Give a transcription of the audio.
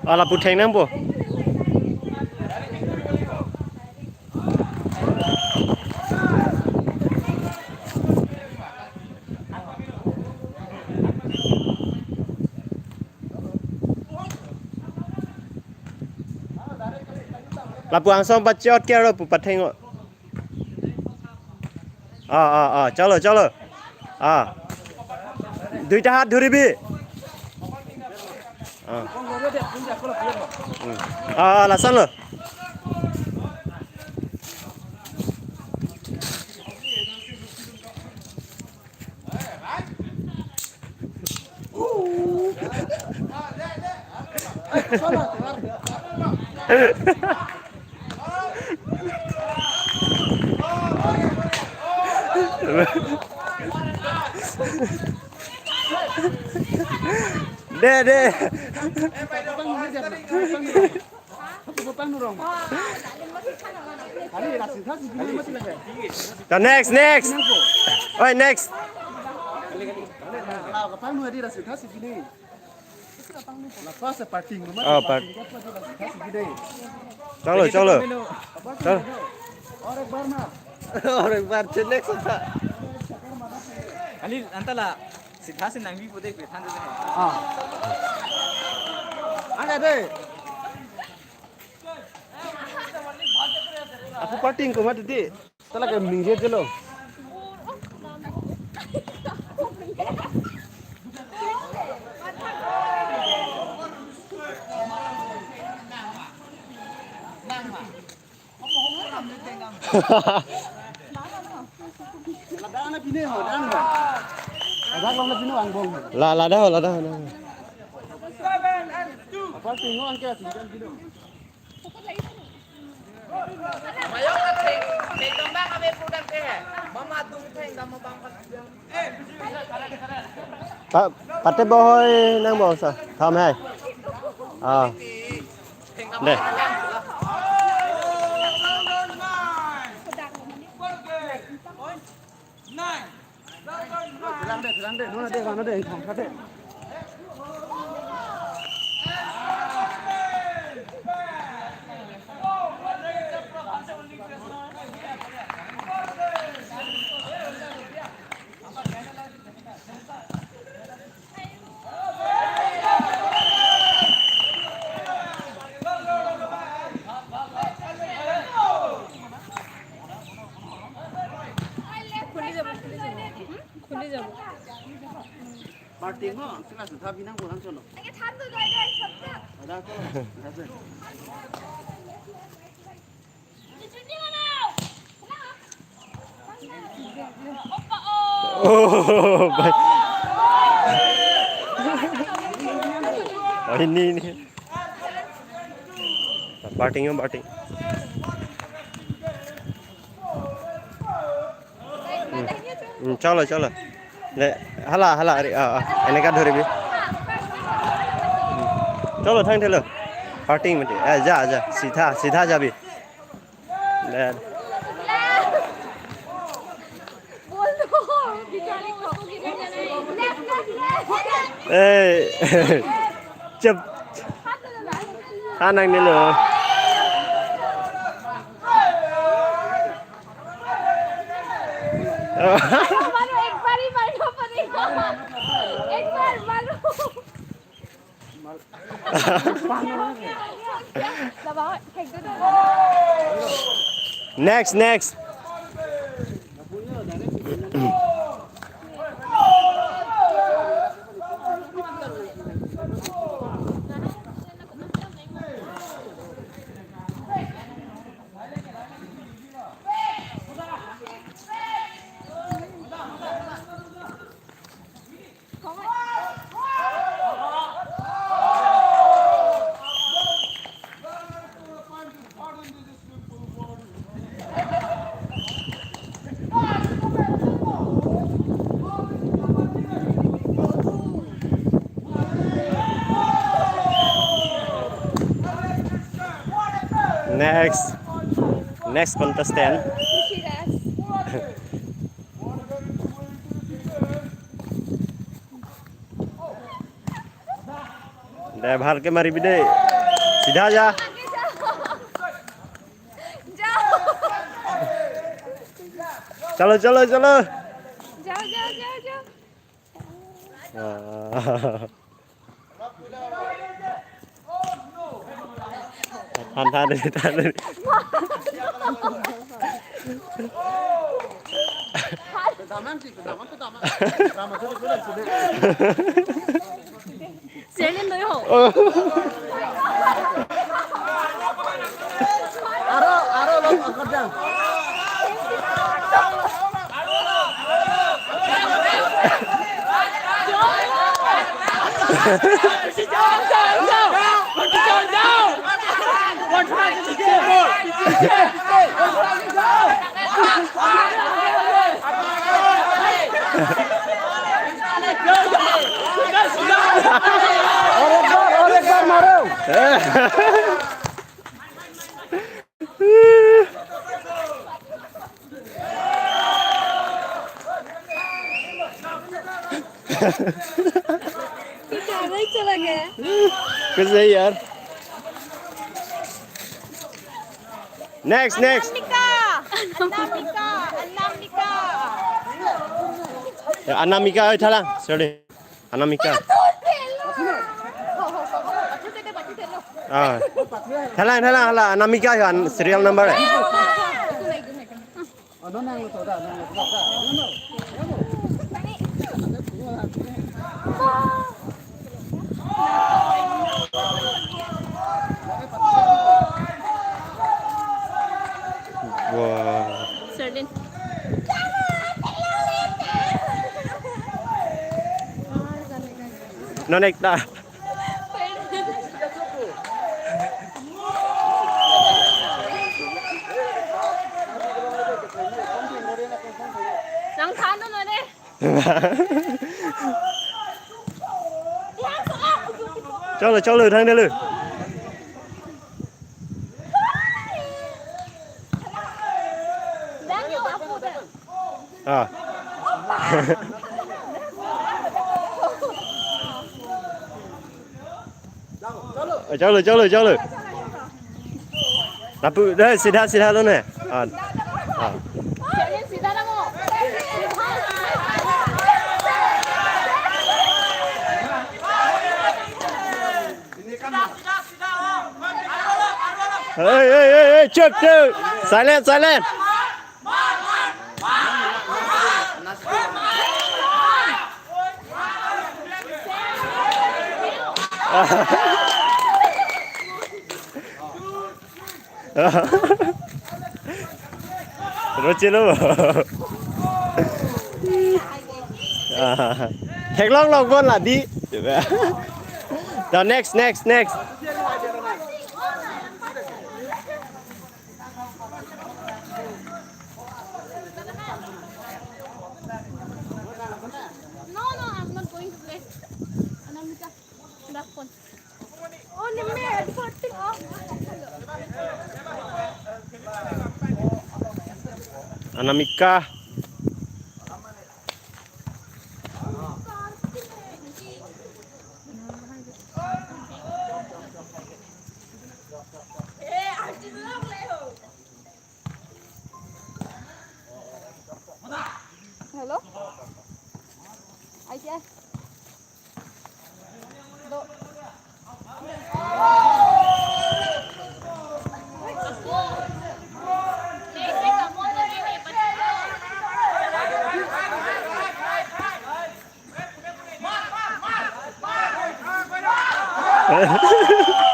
Ala putheng nang po. La puang som bachot kya ro pu patheng o. চলো চলো দুইটা হাত ধরিবি লাচান লো deh next oi next चलो चलो और एक बार चल नेक्स्ट था Ali antala सीधा से नंगी को देख थान दे हां आगे दे aku pating ko mati di talaga mingje jelo là đâu là đâu Pate boy nang mo sa tham hai đây Terang deh, mana deh, angkat deh. Martin mo, sila sa binang bulan solo. Cái thắt từ đây đây, sắp sắp. Ada ko. Ada. Đi chuyến đi nào. Oppa ini batting चलो चलो हाला हाला एने का धरिबि चलो थांग थेलो party में जा जा सीधा जाबि बोल दो बेचारे को ए चुप नang ni lo मारो एक बार ही मारना पड़ेगा एक बार मारो दबाओ फेंक दो next next contestant deh bhal ke mari bide सीधा जा आगे जाओ चलो चलो चलो जाओ जाओ जाओ जाओ थान Kedaman sih, kedaman. Kedaman sudah. Sirlin đối hổ Aro lo kerja. और एक बार मारो नहीं चला गया कैसे है यार next Anamika ơi Thái Lan sorry Anamika Thái Lan là Anamika là serial number này nó năng lực đó wow Sirlin nó nách ta Răng thán nó rồi đi cho lời thằng đây lời Đáng yêu áp một à cho lời là bự đây xịt ha luôn này à Sirlin सीधा ना वो ê trước silent rồi chưa đâu thèm lòng con là đi rồi next No, I'm not going to play. Anamika, that phone. Oh, Nimme, it's hurting. Anamika Hello? Ai chơi? Độ. Ha ha ha.